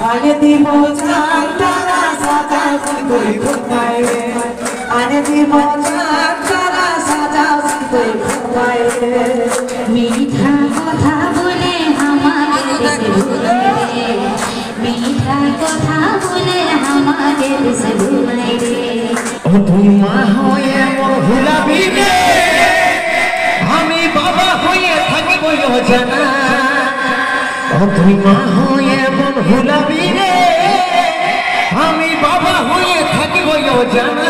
আনে দিব জান তারা সাজা তুই ঘুমায় রে আনে দিব জান তারা সাজা তুই ঘুমায় রে মিঠা কথা বলে আমাকে দেশে ঘুমায় রে মিঠা কথা বলে আমাকে দেশে ঘুমায় রে ও তুই মা হয়ে মোর ভুলাবি রে আমি বাবা হয়ে থাকিব জানা ও তুই মা হয়ে মোর ভুলাবি রে আমি বাবা হয়ে থাকিব জানা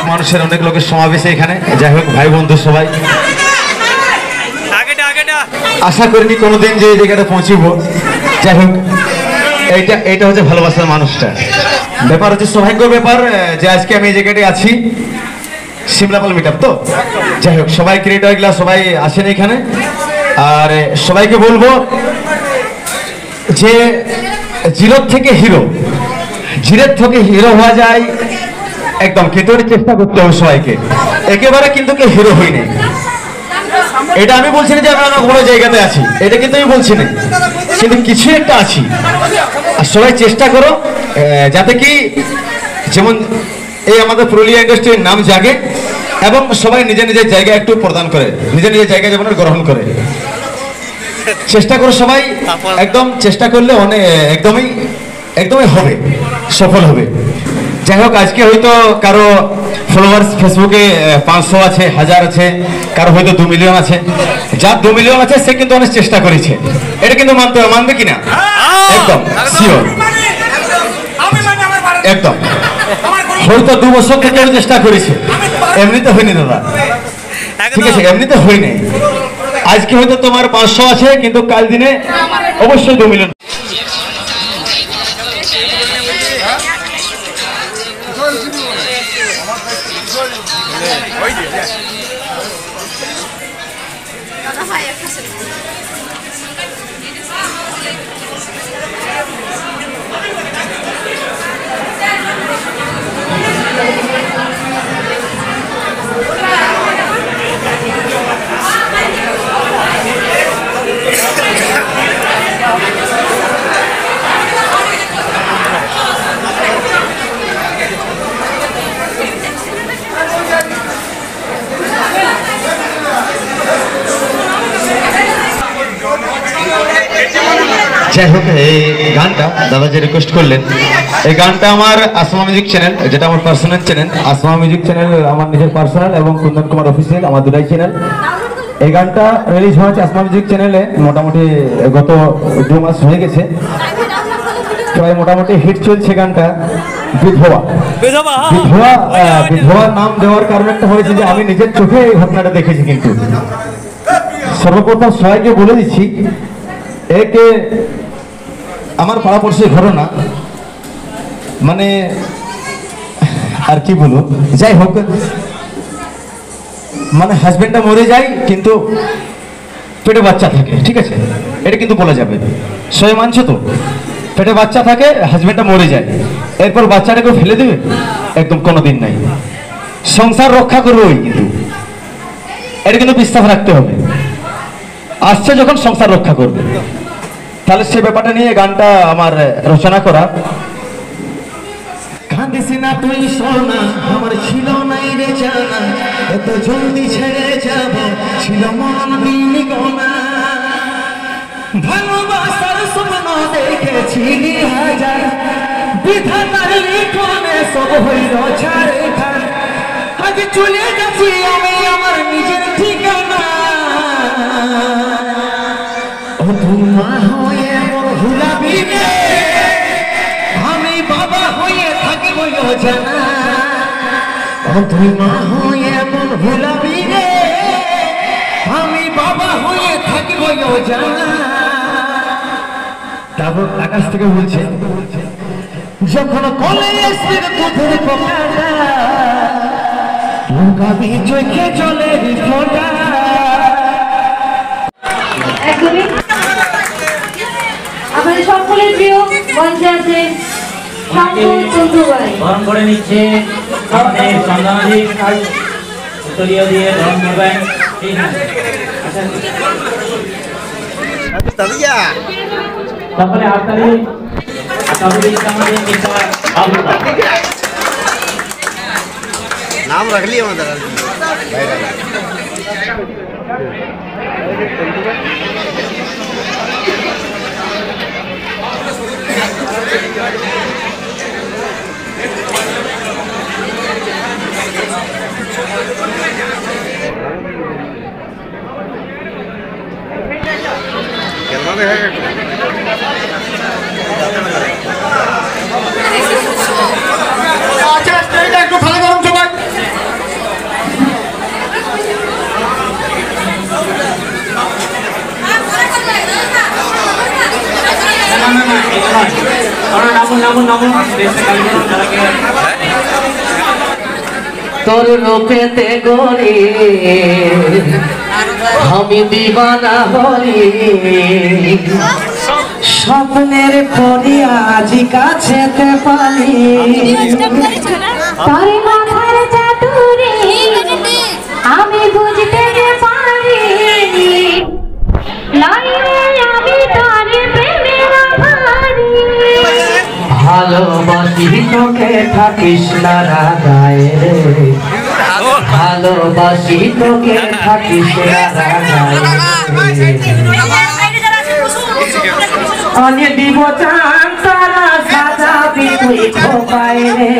মানুষের অনেক লোকের সমাবেশ এখানে যাই হোক ভাই বন্ধু সবাই আশা করিনি কোনোদিন যে এই জায়গাটা পৌঁছিব যাই হোক এইটা হচ্ছে ভালোবাসার মানুষটা ব্যাপার হচ্ছে সৌভাগ্য ব্যাপার যে আজকে আমি এই জায়গাটায় আছি সিমলাপাল মিট আপ তো যাই হোক সবাই ক্রিয়েটরগুলা সবাই আসেন এখানে আর সবাইকে বলবো যে জিরোর থেকে হিরো জিরের থেকে হিরো হওয়া যায় একদম কিন্তু চেষ্টা করতে হবে সবাইকে একেবারে কিন্তু কেউ হিরো হয়নি এটা আমি বলছি না যে আমরা কোনো জায়গাতে আছি এটা কিন্তু আমি বলছি না কিন্তু কিছু একটা আছি আর সবাই চেষ্টা করো যাতে কি যেমন এই আমাদের পুরুলিয়া ইন্ডাস্ট্রির নাম জাগে এবং সবাই নিজের নিজের জায়গা একটু প্রদান করে নিজের নিজের জায়গা যেমন গ্রহণ করে চেষ্টা করো সবাই একদম চেষ্টা করলে অনেক একদমই হবে সফল হবে যাই হোক আজকে হয়তো কারো ফলোয়ার্স ফেসবুকে 500 আছে 1000 আছে কারো হয়তো 2 মিলিয়ন আছে যার 2 মিলিয়ন আছে সে কিন্তু অনেক চেষ্টা করেছে এটা কিন্তু মানবে কিনা একদম শিওর একদম হয়তো 2 বছর থেকে চেষ্টা করেছে এমনিতে হয়নি দাদা ঠিক আছে এমনিতে হয়নি আজকে হয়তো তোমার 500 আছে কিন্তু কাল দিনে অবশ্যই 2 মিলিয়ন যাই হোক এই গানটা দাদা যে রিকোয়েস্ট করলেন এই গানটা আমার আসমা মিউজিক চ্যানেল যেটা আমার personal channel Asma music channel আমার নিজের পার্সোনাল এবং কুন্দন কুমার অফিসিয়াল আমার দুটাই চ্যানেল এই গানটা রিলিজ হয়েছে আসমা মিউজিক চ্যানেলে মোটামুটি গত 2 মাস হয়ে গেছে সবাই মোটামুটি হিট চলছে গানটা বিধবা নাম দেওয়ার কারণ একটা হয়েছে যে আমি নিজের চোখে এই ঘটনাটা দেখেছি কিন্তু সর্বপ্রথম সবাইকে বলে দিচ্ছি একে আমার পাড়াপড়শির ঘটনা মানে আর কি বলবো যাই হোক মানে হাজবেন্ডটা মরে যায় কিন্তু পেটে বাচ্চা থাকে ঠিক আছে এটা কিন্তু বলা যাবে সবাই মানছো তো পেটে বাচ্চা থাকে হাজবেন্ডটা মরে যায় এরপর বাচ্চাটাকে ফেলে দেবে একদম কোনোদিন নাই সংসার রক্ষা করবে ওই কিন্তু এটা কিন্তু বিশ্বাস রাখতে হবে আসছে যখন সংসার রক্ষা করবে তাহলে সে ব্যাপারটা নিয়ে গানটা আমার রচনা করা কাঁদিস না তুই সোনা আমার ছিল নাই রে জানা এত জলদি ছেড়ে যাব ছিল মন দিলি গোনা ভালোবাসার স্বপ্ন দেখেছিলি হাজার বিধাতার লিখনে সব হইল ছাড়ে খান আজ চলে গেছি আমি আমার নিজের ঠিকানা ও তুই মা হয়ে মোর ভুলাবি রে আমি বাবা হয়ে থাকিব জানা ও তুই মা হয়ে মোর ভুলাবি রে আমি বাবা হয়ে থাকিব জানা তারপর আকাশ থেকে বলছে যখন কলে আসবে দুধের পোকাটা লুকাবি চোখে চলে ফোটা আমাদের সকলের প্রিয় মঞ্চে আছে গরম করে নিচ্ছে আমাদের চন্দনাদি উত্তরীয় দিয়ে গরম করবেন ঠিক আছে সকলে হাততালি তাহলে আমাদের একটা ভাবনা नाम रख लिया मतलब আচ্ছা স্টেজটা একটু খালি করুন সবাই। তোর রূপেতে গড়ে আমি দিবানা হলি স্বপ্নের পরি আজি কাছেতে পালি তোর মাথার চাতুরে আমি বুঝতে যে পারি লাইনে আমি তোর প্রেমের ভারি ভালোবাসি তোকে থাকিস না রাগায় রে ভালোবাসি তোকে থাকিস না রাগায় অনে দিব চান তারা সাজাবি তুই খোপায় রে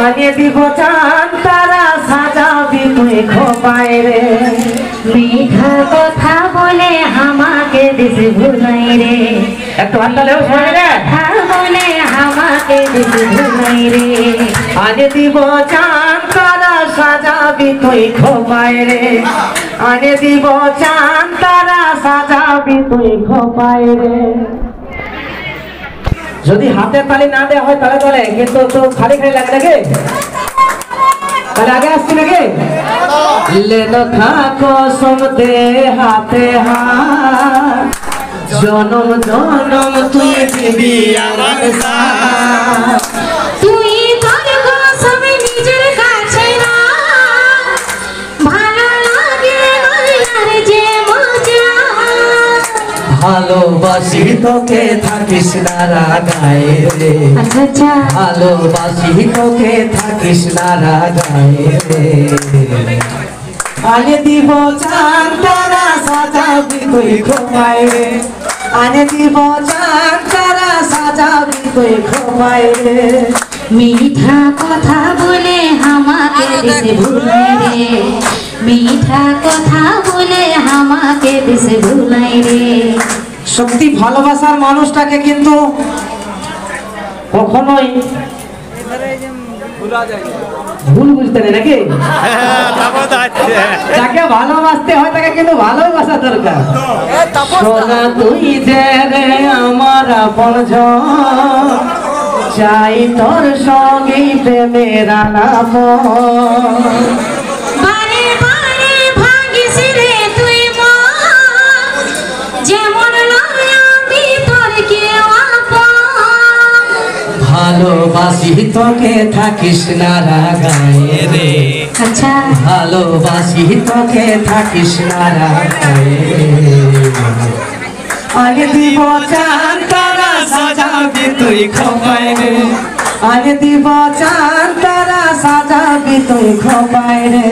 অনে দিব চান তারা সাজাবি তুই খোপায় রে মিঠা কথা বলে আমাকে দিস ভুলাই রে একটু হাততালিও শোনে রে কথা বলে আমাকে দিস ভুলাই রে আনে দিব চান তারা সাজাবি তুই খোপায় রে আনে দিব চান তারা সাজাবি তুই খোপায় রে যদি হাতে তালি না দেওয়া হয় তাহলে চলে কিন্তু তো খালি খালি লাগে নাকি তাহলে আগে আসছি নাকি লেনো থাকো সমতে হাতে হাত জনম জনম তুই দিবি আমার সাথ তুই তোর কসম নিজের কাছে না ভালো লাগে আর যে মজা ভালোবাসি তোকে থাকিস না রাগায় রে আচ্ছা আচ্ছা ভালোবাসি তোকে থাকিস না রাগায় রে আনে দিব চান তারা সাজাবি তুই খোপায় রে আনে দিব চান তারা সাজাবি তুই খোপায় রে মিঠা কথা বলে আমাকে দিস ভুলাই রে মিঠা কথা বলে আমাকে দিস ভুলাই রে সত্যি ভালোবাসার মানুষটাকে কিন্তু কখনোই ভুল বুঝতে নেই নাকি যাকে ভালোবাসতে হয় তাকে কিন্তু ভালোবাসা দরকার সোনা তুই যে রে আমার আপনজন চাই তোর সঙ্গে প্রেমের আলাপ বারে বারে ভাগিস রে তুই মন যেমন নয় আমি তোর কেউ আপন ভালোবাসি তোকে থাকিস না রাগায় রে আচ্ছা ভালোবাসি তোকে থাকিস না রাগায় রে আগে দিব চান তারা সাজাবি তুই খোপায় রে আগে দিব চান তারা সাজাবি তুই খোপায় রে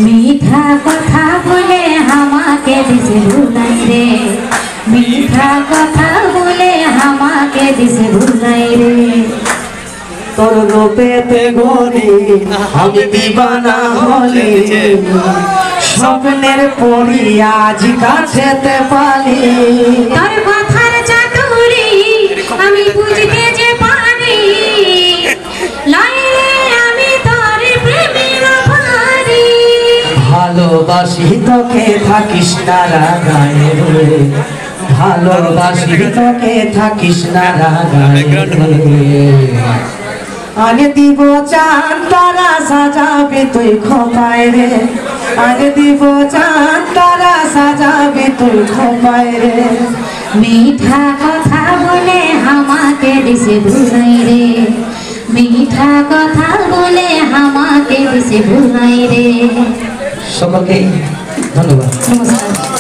মিঠা কথা বলে আমাকে দিস ভুলাই রে মিঠা কথা বলে আমাকে দিস ভুলাই রে তোর রূপেতে গড়ি আমি দিবানা হলি স্বপ্নের পরি আজ কাছেতে পালি তোর কথার চাতুরি আমি বুঝতে যে পারি লাইনে আমি তোর প্রেমের ভারি ভালোবাসি তোকে থাকিস না রাগায় রে ভালোবাসি তোকে থাকিস না রাগায় রে আগে দিব চান তারা সাজাবি তুই খোপায় রে আগে দিব চান তারা সাজাবি তুই খোপায় রে মিঠা কথা বলে আমাকে দিস ভুলাই রে মিঠা কথা বলে আমাকে দিস ভুলাই রে সকলকে ধন্যবাদ নমস্কার